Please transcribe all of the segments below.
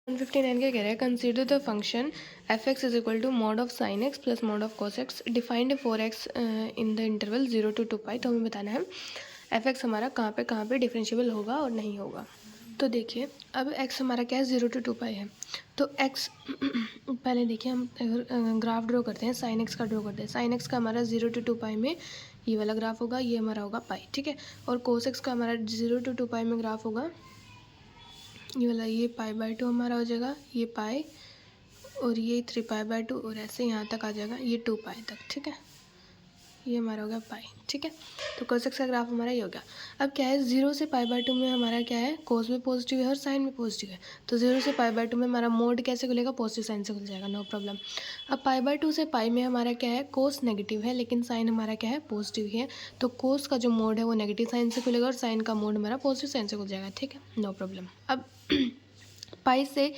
159 क्या कह रहा है, consider the function F X is equal to mod of sine x plus mod of cos X defined for X in the interval 0 to 2 pi. तो हमें बताना है F x हमारा कहाँ पे डिफरेंशिएबल होगा और नहीं होगा। तो देखिए अब एक्स हमारा क्या है, 0 to 2 पाई है। तो एक्स पहले देखिए हम ग्राफ ड्रॉ करते हैं, साइन एक्स का ड्रॉ करते हैं। साइन एक्स का हमारा 0 to 2 पाई में ये वाला ग्राफ होगा, ये हमारा होगा पाई, ठीक है। और कोस एक्स का हमारा 0 to 2 पाई में ग्राफ होगा, ये वाला, ये पाई/2 हमारा हो जाएगा, ये पाई और ये 3 पाई/2 और ऐसे यहाँ तक आ जाएगा ये 2 पाई तक, ठीक है। ये हमारा हो गया पाई, ठीक है। तो कोस एक्स का ग्राफ हमारा ये हो गया। अब क्या है, 0 से पाई/2 में हमारा क्या है, कोस भी पॉजिटिव है और साइन भी पॉजिटिव है। तो 0 से पाई/2 में हमारा मोड कैसे खुलेगा, पॉजिटिव साइन से खुल जाएगा, नो प्रॉब्लम। अब पाई/2 से पाई में हमारा क्या है, कोस नेगेटिव है लेकिन साइन हमारा क्या है, पॉजिटिव ही है। तो कोस का जो मोड है वो नेगेटिव साइन से खुलेगा और साइन का मोड हमारा पॉजिटिव साइन से खुल जाएगा, ठीक है, नो प्रॉब्लम। अब पाई से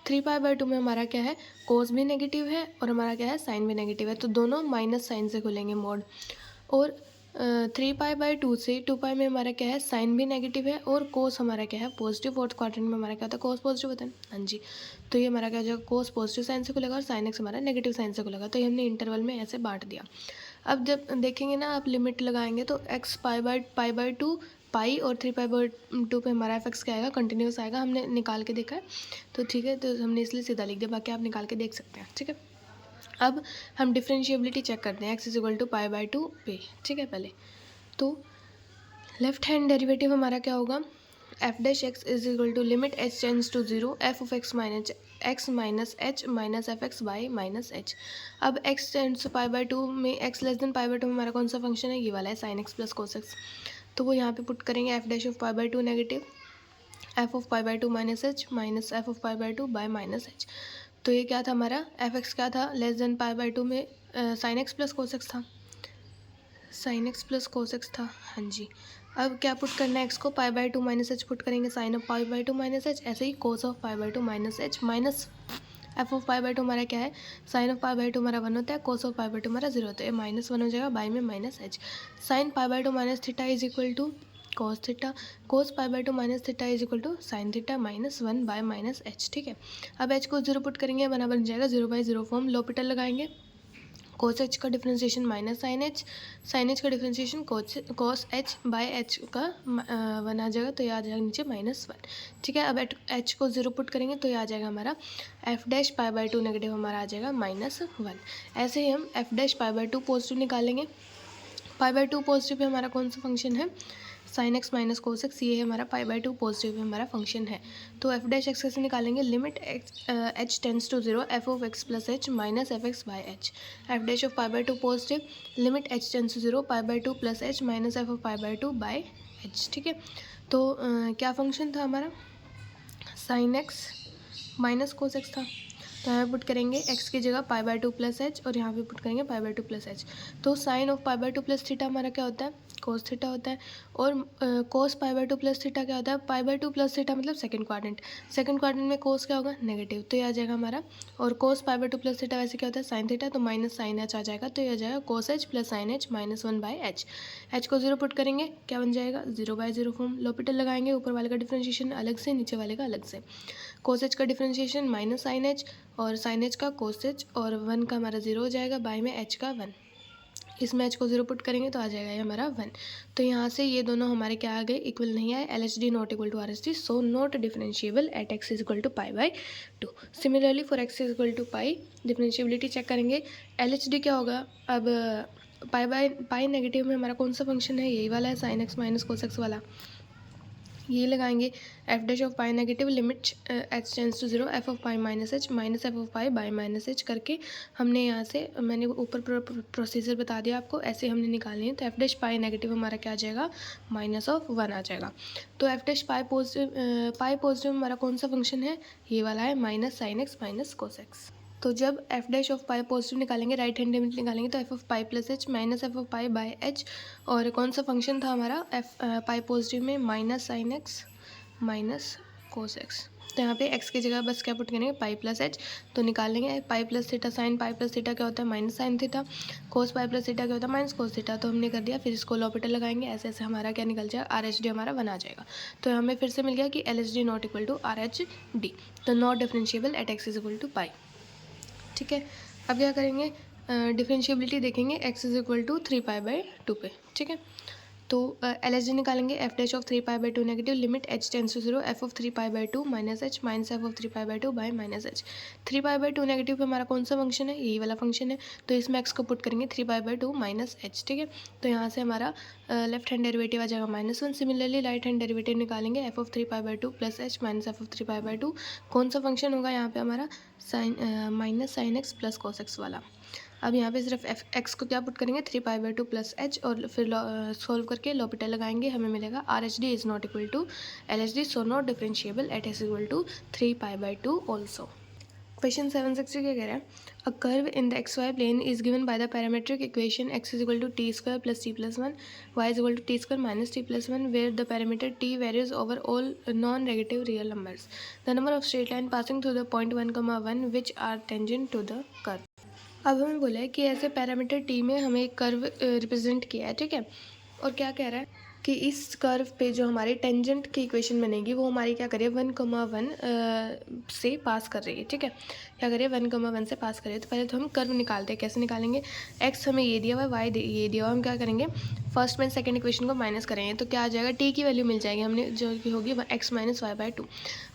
3 पाई/2 में हमारा क्या है, कोस भी नेगेटिव है और हमारा क्या है, साइन भी नेगेटिव है। तो दोनों माइनस साइन से खुलेंगे मोड। और 3 पाई/2 से 2 पाई में हमारा क्या है, साइन भी नेगेटिव है और कोस हमारा क्या है, पॉजिटिव। फोर्थ क्वाड्रेंट में हमारा क्या होता है, कोस पॉजिटिव होता है, हाँ जी। तो ये हमारा क्या हो जाएगा, कोस पॉजिटिव साइन से खुलेगा और साइन एक्स हमारा नेगेटिव साइन से खुलेगा। तो ये हमने इंटरवल में ऐसे बांट दिया। अब जब देखेंगे ना आप लिमिट लगाएंगे तो एक्स पाई/2 पाई और 3 पाई/2 पे हमारा एफ एक्स क्या आएगा, कंटिन्यूस आएगा। हमने निकाल के देखा है तो ठीक है, तो हमने इसलिए सीधा लिख दिया, बाकी आप निकाल के देख सकते हैं, ठीक है। अब हम डिफरेंशिएबिलिटी चेक करते हैं, एक्स इज इक्वल टू पाई/2 पे, ठीक है। पहले तो लेफ्ट हैंड डेरिवेटिव हमारा क्या होगा, F dash X is equal to limit H tends to 0 F of X minus H minus F x by minus H. अब एक्स टेंड्स टू पाई/2 में, एक्स लेस देन पाई/2 में हमारा कौन सा फंक्शन है, ये वाला है, sine x plus cos x. तो वो यहाँ पे पुट करेंगे, एफ डैश ऑफ पाई/2 नेगेटिव, एफ ऑफ पाई/2 minus H minus F of पाई/2 बाय माइनस एच। तो ये क्या था हमारा, एफ एक्स क्या था, लेस देन पाई/2 में sine x plus cos x था, sine x plus cos x था, हाँ जी। अब क्या पुट करना है, एक्स को पाई/2 माइनस एच पुट करेंगे, साइन ऑफ पाई/2 माइनस एच, ऐसे ही कोस ऑफ पाई/2 minus H minus F of पाई/2 हमारा क्या है, साइन ऑफ पाई/2 हमारा 1 होता है, कोस ऑफ पाई/2 हमारा 0 होता है, -1 हो जाएगा, बाई में माइनस एच। साइन पाई/2 minus theta is equal to cos theta, cos पाई/2 minus theta is equal to sine theta -1 by minus h, ठीक है। अब एच को 0 पुट करेंगे, बन जाएगा 0/0 फॉर्म, लोपिटल लगाएंगे, कोस एच का डिफ्रेंसिएशन माइनस साइन एच का differentiation cos H by H का 1 आ जाएगा, तो ये आ जाएगा नीचे -1, ठीक है। अब एच को 0 पुट करेंगे तो ये आ जाएगा हमारा एफ डैश पाई/2 नेगेटिव हमारा आ जाएगा -1। ऐसे ही हम एफ डैश पाई/2 पॉजिटिव निकालेंगे। पाई/2 पॉजिटिव पे हमारा कौन सा फंक्शन है, sine x minus cos x, ये है हमारा पाई/2 पॉजिटिव पे हमारा फंक्शन है। तो एफ डैश एक्स कैसे निकालेंगे, limit H tends to 0 F of x plus h minus F x by h. F dash of पाई/2 positive, limit H tends to 0 पाई/2 plus h minus F of पाई/2 by h, ठीक है। तो क्या function था हमारा, sine x minus cos x था। तो यहाँ पुट करेंगे एक्स की जगह पाई/2 प्लस एच और यहाँ पे पुट करेंगे पाई/2 प्लस एच। तो साइन ऑफ पाई/2 प्लस थीटा हमारा क्या होता है, कोस थीटा होता है। और कोस पाई/2 प्लस थीटा क्या होता है, पाई/2 प्लस थीटा मतलब सेकंड क्वाड्रेंट में कोस क्या होगा, नेगेटिव, तो ये आ जाएगा हमारा। और कोस पाई/2 प्लस थीटा वैसे क्या होता है, साइन थीटा, तो माइनस साइन एच आ जाएगा, तो ये आ जाएगा cos h plus sine h -1 by h. H को 0 पुट करेंगे, क्या बन जाएगा, 0/0 फॉर्म, लोपिटल लगाएंगे, ऊपर वाले का डिफ्रेंशिएशन अलग से, नीचे वाले का अलग से। कोस एच का डिफ्रेंशिएशन माइनस साइन एच और साइन एच का कोस एच और 1 का हमारा 0 हो जाएगा, बाई में एच का 1। इसमें एच को 0 पुट करेंगे तो आ जाएगा ये हमारा 1। तो यहाँ से ये दोनों हमारे क्या आ गए, इक्वल नहीं आए, L H D not equal to R H D, so not differentiable at x is equal to पाई/2। Similarly for x is equal to pi, differentiability check करेंगे, एल एच डी क्या होगा, अब पाई नेगेटिव में हमारा कौन सा फंक्शन है, यही वाला है, sine x minus cos X वाला, ये लगाएंगे। F dash of pi negative, limit H tends to 0 F of pi minus H minus F of pi by minus H करके हमने यहाँ से, मैंने ऊपर प्रोसीजर बता दिया आपको, ऐसे हमने निकालनी है। तो एफ डैश पाई नेगेटिव हमारा क्या आ जाएगा, -1 आ जाएगा। तो एफ डैश पाई पॉजिटिव हमारा कौन सा फंक्शन है, ये वाला है, minus sine x minus cos x. तो जब F dash of pi positive निकालेंगे, राइट हैंड लिमिट निकालेंगे, तो F of pi plus h minus F of pi by H. और कौन सा फंक्शन था हमारा, एफ पाई पॉजिटिव में minus sine x minus cos x, तो यहाँ पे एक्स की जगह बस क्या पुट करेंगे, पाई प्लस एच। तो निकाल लेंगे pi plus theta sine pi plus theta क्या होता है, माइनस साइन थीटा। कोस पाई प्लस थीटा क्या होता है, माइनस कोस थीटा। तो हमने कर दिया, फिर इसको लॉपिटल लगाएंगे, ऐसे ऐसे हमारा क्या निकल जाएगा, आर एच डी हमारा 1 आ जाएगा। तो हमें फिर से मिल गया कि L H D not equal to R H D, तो not differentiable at x is equal to pi. ठीक है, अब क्या करेंगे, डिफरेंशिएबिलिटी देखेंगे एक्स इज इक्वल टू 3π/2 पे। ठीक है, तो एल एच डी निकालेंगे, f dash of 3π/2 negative limit h tends to 0 F of 3π/2 minus H minus F of 3π/2 by minus h. 3π/2 negative पे हमारा कौन सा फंक्शन है, यही वाला फंक्शन है। तो इसमें एक्स को पुट करेंगे 3π/2 माइनस एच। ठीक है, तो यहाँ से हमारा लेफ्ट हैंड डेरिवेटिव आ जाएगा -1। सिमिलरली राइट हैंड डेरिवेटिव निकालेंगे, f of 3π/2 plus h minus F of 3π/2। कौन सा फंक्शन होगा यहाँ पे हमारा, minus sine x plus cos x वाला। अब यहाँ पे सिर्फ एफ एक्स को क्या पुट करेंगे, 3π/2 प्लस एच, और फिर सॉल्व करके लॉपिटल लगाएंगे, हमें मिलेगा R H D is not equal to L H D, so not differentiable at x equal to 3π/2 also. Question 760 क्या कह रहा है, a curve in the x y plane is given by the parametric equation x is equal to t square plus t plus 1 y is equal to t square minus t plus 1 where the parameter t varies over all non negative real numbers. The number of straight line passing through the point 1,1 which are tangent to the curve. अब हमें बोला है कि ऐसे parameter T में हमें एक curve represent किया है। ठीक है, और क्या कह रहा है कि इस कर्व पे जो हमारी टेंजेंट की इक्वेशन बनेगी वो हमारी क्या करिए 1,1 से पास कर रही है। ठीक है, क्या करिए 1,1 से पास करिए। तो पहले तो हम कर्व निकालते हैं, कैसे निकालेंगे, एक्स हमें ये दिया हुआ है, वाई ये दिया हुआ, हम क्या करेंगे फर्स्ट में सेकंड इक्वेशन को माइनस करेंगे, तो क्या आ जाएगा, टी की वैल्यू मिल जाएगी हमने, जो कि होगी एक्स माइनस वाई/2।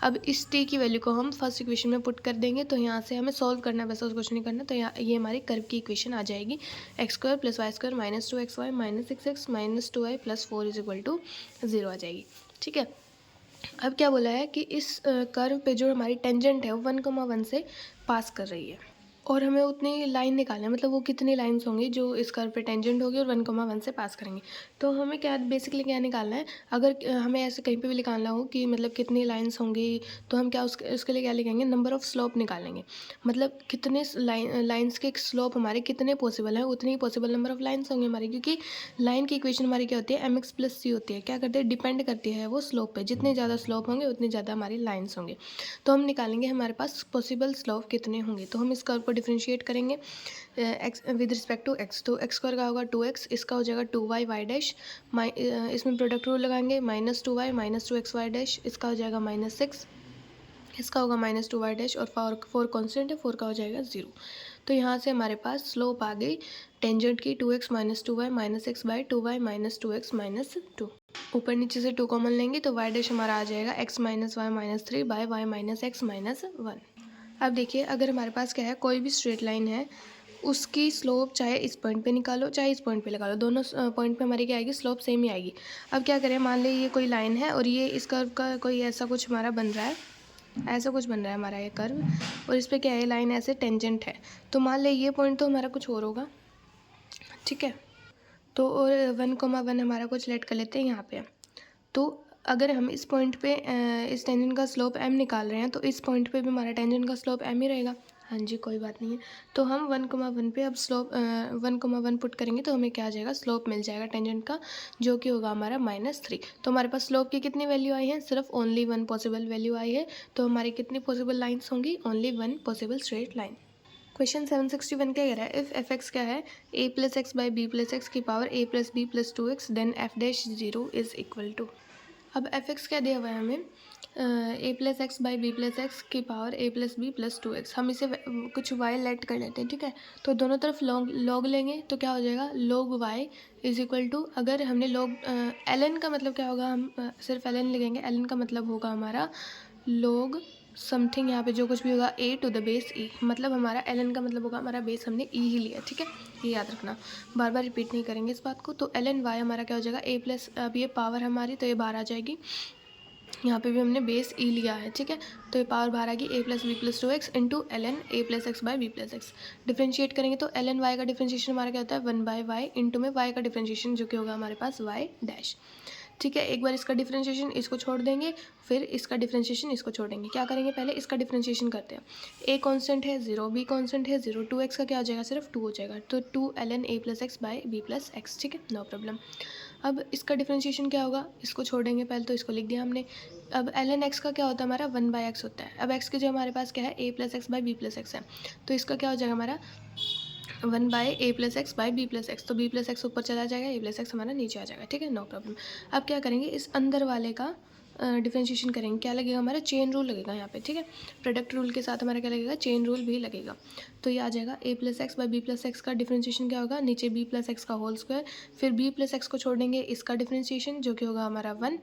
अब इस टी की वैल्यू को हम फर्स्ट इक्वेशन में पुट कर देंगे, तो यहाँ से हमें सॉल्व करना है, वैसा कुछ नहीं करना। तो यहाँ ये हमारी कर्व की इक्वेशन आ जाएगी, X square plus Y square minus 2xy minus 6x minus 2y plus 4 is equal to 0 आ जाएगी। ठीक है, अब क्या बोला है कि इस कर्व पे जो हमारी टेंजेंट है वो 1,1 से पास कर रही है, और हमें उतनी लाइन निकालना है, मतलब वो कितनी लाइन्स होंगी जो इस कर्व पे टेंजेंट होगी और 1,1 से पास करेंगे। तो हमें क्या बेसिकली क्या निकालना है, अगर हमें ऐसे कहीं पे भी निकालना हो कि मतलब कितनी लाइन्स होंगी, तो हम क्या उसके लिए क्या लिखेंगे, नंबर ऑफ़ स्लोप निकालेंगे। मतलब कितने लाइन्स के स्लोप हमारे कितने पॉसिबल हैं, उतनी ही पॉसिबल नंबर ऑफ़ लाइन्स होंगे हमारी, क्योंकि लाइन की इक्वेशन हमारी क्या होती है, mx प्लस c होती है। क्या करते हैं, डिपेंड करती है वो स्लोप पे, जितने ज़्यादा स्लोप होंगे उतनी ज़्यादा हमारी लाइन्स होंगे। तो हम निकालेंगे हमारे पास पॉसिबल स्लोप कितने होंगे। तो हम इस कर्व को डिफरेंशिएट करेंगे X with respect to X. तो एक्स स्क्वायर का होगा 2x, इसका हो जाएगा 2y वाई डैश, इसमें प्रोडक्ट रूल लगाएंगे, minus 2y minus 2x Y dash, इसका हो जाएगा -6, इसका होगा माइनस 2y डैश, और 4 कॉन्स्टेंट है, 4 का हो जाएगा 0। तो यहाँ से हमारे पास स्लोप आ गई टेंजेंट की 2x minus 2y minus x by 2y minus 2x minus 2। ऊपर नीचे से 2 कॉमन लेंगे तो y डैश हमारा आ जाएगा x minus Y minus 3 by Y minus X minus 1। अब देखिए, अगर हमारे पास क्या है, कोई भी स्ट्रेट लाइन है, उसकी स्लोप चाहे इस पॉइंट पे निकालो चाहे इस पॉइंट पे निकालो, दोनों पॉइंट पे हमारी क्या आएगी, स्लोप सेम ही आएगी। अब क्या करें, मान लीजिए ये कोई लाइन है और ये इस कर्व का कोई ऐसा कुछ हमारा बन रहा है, ऐसा कुछ बन रहा है हमारा ये कर्व, और इस पर क्या है, लाइन ऐसे टेंजेंट है। तो मान ले ये पॉइंट तो हमारा कुछ और होगा। ठीक है, तो और 1,1 हमारा कुछ लेट कर लेते हैं यहाँ पे। तो अगर हम इस पॉइंट पे इस टेंजेंट का स्लोप m निकाल रहे हैं, तो इस पॉइंट पे भी हमारा टेंजेंट का स्लोप m ही रहेगा। हाँ जी, कोई बात नहीं है। तो हम 1,1 पे अब स्लोप 1,1 पुट करेंगे, तो हमें क्या आ जाएगा, स्लोप मिल जाएगा टेंजेंट का, जो कि होगा हमारा -3। तो हमारे पास स्लोप की कितनी वैल्यू आई है, सिर्फ ओनली 1 पॉसिबल वैल्यू आई है। तो हमारी कितनी पॉसिबल लाइन्स होंगी, only 1 possible straight line. Question 761 क्या कह रहा है, इफ़ एफ एक्स क्या है, a plus x by B plus x की power a plus B plus 2x then f dash 0 is equal to. अब एफ एक्स क्या दिया हुआ है हमें, a plus x by B plus x की power a plus B plus 2x। हम इसे कुछ y लेट कर लेते हैं। ठीक है, तो दोनों तरफ log लेंगे, तो क्या हो जाएगा, log y is equal to, अगर हमने log ln का मतलब क्या होगा, हम सिर्फ ln लिखेंगे, ln का मतलब होगा हमारा log समथिंग, यहाँ पे जो कुछ भी होगा a to the base e, मतलब हमारा ln का मतलब होगा हमारा बेस हमने e ही लिया। ठीक है, ये याद रखना, बार बार रिपीट नहीं करेंगे इस बात को। तो ln y हमारा क्या हो जाएगा, a प्लस, अब ये पावर हमारी तो ये बाहर आ जाएगी, यहाँ पे भी हमने बेस e लिया है। ठीक है, तो ये पावर बाहर आ गई a plus B plus 2x into ln a plus x by B plus X. Differentiate करेंगे तो ln y का डिफ्रेंशिएशन हमारा क्या होता है, 1/y इंटू में y का डिफ्रेंशिएशन, जो कि होगा हमारे पास y डैश। ठीक है, एक बार इसका डिफरेंशिएशन इसको छोड़ देंगे, फिर इसका डिफरेंशिएशन इसको छोड़ेंगे। क्या करेंगे, पहले इसका डिफरेंशिएशन करते हैं। a कांस्टेंट है 0, b कांस्टेंट है 0, 2x का क्या हो जाएगा, सिर्फ 2 हो जाएगा। तो 2 ln a plus x by B plus X. ठीक है, नो प्रॉब्लम। अब इसका डिफ्रेंशिएशन क्या होगा, इसको छोड़ेंगे पहले तो इसको लिख दिया हमने। अब ln x का क्या होता है हमारा 1/x होता है। अब x की जो हमारे पास क्या है a + x / b + x है, तो इसका क्या हो जाएगा हमारा 1/a + x / b + x, तो b + x ऊपर चला जाएगा, a + x हमारा नीचे आ जाएगा, ठीक है, नो प्रॉब्लम। अब क्या करेंगे, इस अंदर वाले का डिफ्रेंशिएशन करेंगे, क्या लगेगा हमारा चेन रूल लगेगा यहाँ पे, ठीक है, प्रोडक्ट रूल के साथ हमारा क्या लगेगा चेन रूल भी लगेगा। तो ये आ जाएगा a + x / b + x का डिफ्रेंशिएशन क्या होगा, नीचे b + x का होल स्क्वायर, फिर b + x को छोड़ेंगे इसका डिफ्रेंशिएशन जो कि होगा हमारा 1,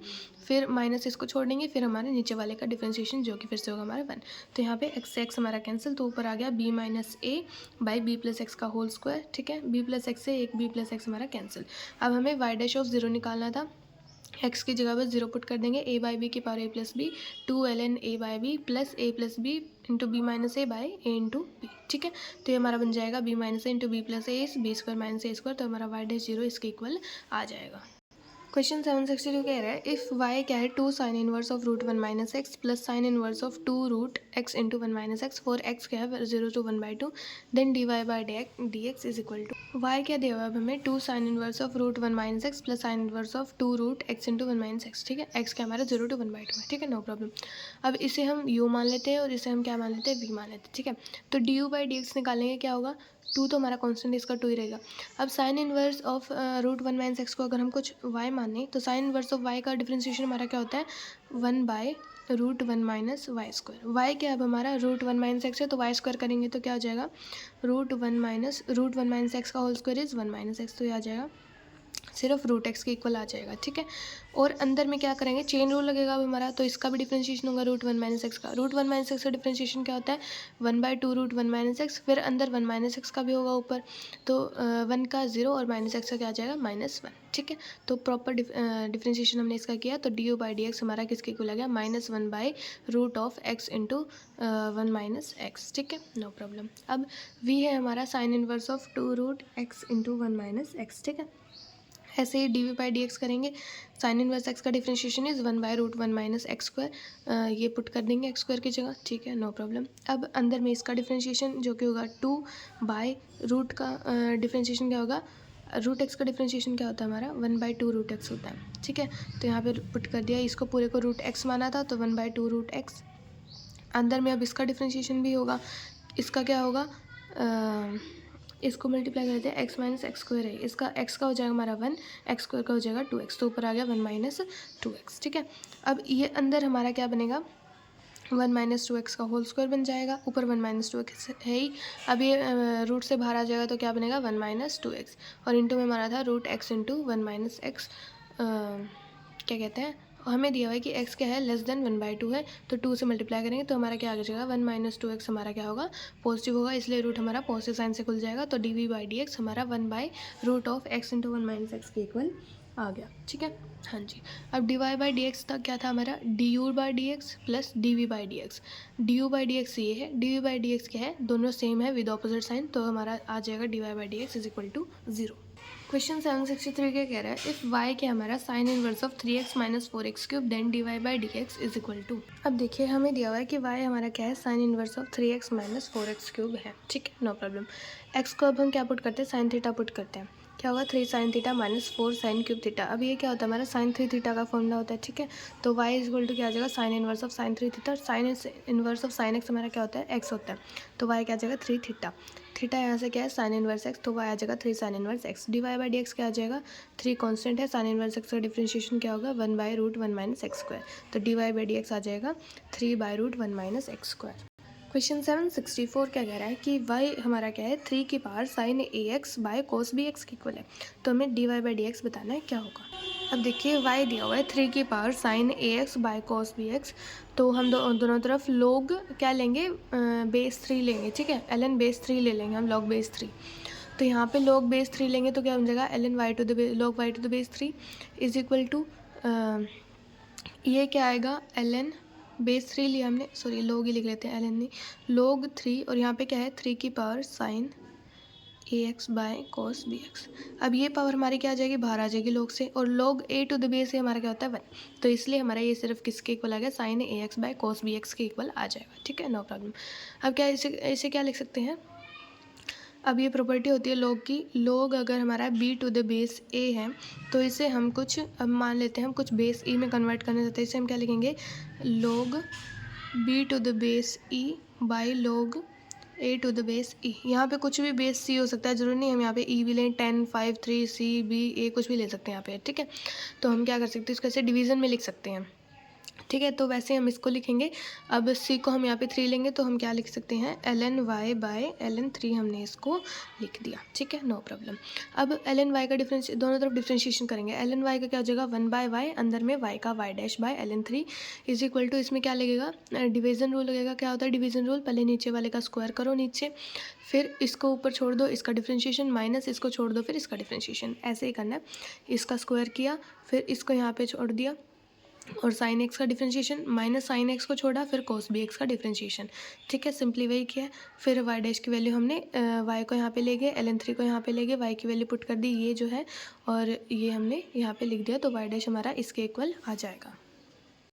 फिर माइनस इसको छोड़ेंगे, फिर हमारे नीचे वाले का डिफ्रेंशिएशन जो कि फिर से होगा हमारा 1। तो यहाँ पे x से x हमारा कैंसिल, तो ऊपर आ गया b - a / b + x का होल स्क्वायर, ठीक है, b + x से एक b + x हमारा कैंसिल। अब हमें y' निकालना था, x की जगह पर 0 पुट कर देंगे, a/b की power a + b 2 ln a/b plus a + b into b - a by a into b, ठीक है। तो ये हमारा बन जाएगा b - a into b + a b² - a², तो हमारा y' इसके इक्वल आ जाएगा। क्वेश्चन 762 कह रहा है इफ़ y क्या है 2 sin inverse of √1 - x plus sin inverse of 2 √x into 1 - x for x क्या है 0 to 1/2 then dy/dx is equal to y क्या दिया हुआ है अब हमें 2 sin inverse of √1 - x plus sin inverse of 2 √x into 1 - x, ठीक है, x क्या हमारा 0 to 1/2 है, ठीक है, नो प्रॉब्लम। अब इसे हम u मान लेते हैं और इसे हम क्या मान लेते हैं v मान लेते हैं, ठीक है। तो du/dx निकालेंगे, क्या होगा 2 तो हमारा कॉन्स्टेंट इसका 2 ही रहेगा। अब साइन इनवर्स ऑफ √1 - x को अगर हम कुछ y माने तो साइन इनवर्स ऑफ y का डिफरेंशिएशन हमारा क्या होता है 1/√1 - y²। y क्या है अब हमारा √1 - x है, तो y² करेंगे तो क्या हो जाएगा √1 - x का होल स्क्वायर इज़ 1 - x, तो ये आ जाएगा सिर्फ √x के इक्वल आ जाएगा, ठीक है। और अंदर में क्या करेंगे चेन रूल लगेगा अब हमारा, तो इसका भी डिफरेंशिएशन होगा √1 - x का। √1 - x का डिफरेंशिएशन क्या होता है 1/2 √1 - x, फिर अंदर 1 - x का भी होगा ऊपर, तो 1 का 0 और -x का क्या आ जाएगा -1, ठीक है। तो प्रॉपर डिफरेंशिएशन हमने इसका किया, तो du/dx हमारा किसके इक्वल आ गया -1/√x इंटू 1 - x, ठीक है, नो प्रॉब्लम। अब v है हमारा sine inverse of 2 √x into 1 - x, ठीक है। ऐसे ही dv/dx करेंगे, साइन इनवर्स x का डिफरेंशिएशन इज़ 1/√1 - x², ये पुट कर देंगे x² की जगह, ठीक है, नो प्रॉब्लम। अब अंदर में इसका डिफरेंशिएशन जो कि होगा 2/रूट का डिफरेंशिएशन क्या होगा √x का डिफरेंशिएशन क्या होता है हमारा 1/2 √x होता है, ठीक है। तो यहाँ पे पुट कर दिया, इसको पूरे को √x माना था तो 1/2 √x। अंदर में अब इसका डिफरेंशिएशन भी होगा, इसका क्या होगा इसको मल्टीप्लाई करते हैं x - x² है, इसका x का हो जाएगा हमारा 1, x² का हो जाएगा 2x, तो ऊपर आ गया 1 - 2x, ठीक है। अब ये अंदर हमारा क्या बनेगा 1 - 2x का होल स्क्वायर बन जाएगा, ऊपर 1 - 2x है ही। अब ये रूट से बाहर आ जाएगा तो क्या बनेगा 1 - 2x, और इंटू में हमारा था √x इंटू 1 - x, क्या कहते हैं हमें दिया हुआ है कि x क्या है <1/2 है, तो 2 से मल्टीप्लाई करेंगे तो हमारा क्या आ जाएगा 1 - 2x हमारा क्या होगा पॉजिटिव होगा, इसलिए रूट हमारा पॉजिटिव साइन से खुल जाएगा, तो dv/dx हमारा 1/√x इंटू 1 - x के इक्वल आ गया, ठीक है, हाँ जी। अब dy/dx तक क्या था हमारा du/dx प्लस dv/dx, du/dx ये है, dv/dx क्या है दोनों सेम है विद ऑपोजिट साइन, तो हमारा आ जाएगा dy/dx is equal to 0। Question 763 क्या कह रहा है इफ़ y क्या हमारा sine inverse of 3x - 4x³ then dy/dx is equal to. अब देखिए हमें दिया हुआ है कि y हमारा क्या है sign inverse of 3x - 4x³ है, ठीक है, नो प्रॉब्लम। x को अब हम क्या पुट करते हैं साइन थीटा पुट करते हैं, क्या होगा 3 sin थीटा - 4 sin³ थीटा। अब ये क्या होता है हमारा साइन 3 थीटा का फॉर्मूला होता है, ठीक है। तो y इज इक्वल टू क्या आ जाएगा sign inverse of sine 3 theta, sign inverse of sine x हमारा क्या होता है x होता है, तो y क्या आ जाएगा 3 थीटा, थीटा यहाँ से क्या है साइन इनवर्स x, तो y आ जाएगा 3 sin इनवर्स x। dy/dx क्या आ जाएगा 3 कांस्टेंट है, साइन इनवर्स x का डिफरेंशिएशन क्या होगा 1/√1 - x², तो dy/dx आ जाएगा 3/√1 - x²। क्वेश्चन 764 क्या कह रहा है कि y हमारा क्या है 3 की power sine ax by cos bx के इक्वल है, तो हमें dy/dx बताना है क्या होगा। अब देखिए y दिया हुआ है 3 की power sine ax by cos bx, तो हम दोनों तरफ लोग क्या लेंगे बेस 3 लेंगे, ठीक है, ln बेस 3 ले लेंगे हम log बेस 3, तो यहाँ पे log बेस 3 लेंगे तो क्या बन जाएगा ln log y to the base 3 is equal to ये क्या आएगा ln बेस 3 लिया हमने, सॉरी लोग ही लिख लेते हैं ln नहीं log 3, और यहाँ पे क्या है 3 की power sine ax by cos bx। अब ये पावर हमारी क्या आ जाएगी बाहर आ जाएगी log से, और log a to the base से हमारा क्या होता है 1, तो इसलिए हमारा ये सिर्फ किसके इक्वल आ गया sine ax by cos bx के इक्वल आ जाएगा, ठीक है, नो प्रॉब्लम। अब क्या इसे क्या लिख सकते हैं अब ये प्रॉपर्टी होती है log की। log अगर हमारा b to the base a है तो इसे हम कुछ, अब मान लेते हैं हम कुछ बेस e में कन्वर्ट करना चाहते हैं, इसे हम क्या लिखेंगे, log b to the base e by log a to the base e। यहाँ पे कुछ भी बेस c हो सकता है, जरूरी नहीं हम यहाँ पे e भी लें, 10, 5, 3, c, b, a कुछ भी ले सकते हैं यहाँ पे, ठीक है। तो हम क्या कर सकते हैं, इसको ऐसे डिवीज़न में लिख सकते हैं, ठीक है। तो वैसे हम इसको लिखेंगे। अब c को हम यहाँ पे 3 लेंगे तो हम क्या लिख सकते हैं, ln y बाय ln 3 हमने इसको लिख दिया, ठीक है, नो प्रॉब्लम। अब ln y का डिफरेंस, दोनों तरफ डिफ्रेंशिएशन करेंगे। ln y का क्या हो जाएगा, 1 बाय वाई, अंदर में y का y dash by ln 3 is equal to, इसमें क्या लगेगा, डिवीज़न रूल लगेगा। क्या होता है डिवीज़न रूल, पहले नीचे वाले का स्क्वायर करो नीचे, फिर इसको ऊपर छोड़ दो, इसका डिफ्रेंशिएशन, माइनस इसको छोड़ दो, फिर इसका डिफ्रेंशिएशन, ऐसे ही करना है। इसका स्क्वायर किया, फिर इसको यहाँ पे छोड़ दिया, और साइन एक्स का डिफ्रेंशिएशन, माइनस साइन एक्स को छोड़ा, फिर कोस बी एक्स का डिफ्रेंशिएशन, ठीक है, सिंपली वही किया। फिर वाई डैश की वैल्यू हमने वाई को यहाँ पे ले गए, ln 3 को यहाँ पे ले गए, वाई की वैल्यू पुट कर दी, ये जो है, और ये हमने यहाँ पे लिख दिया, तो वाई डैश हमारा इसके इक्वल आ जाएगा।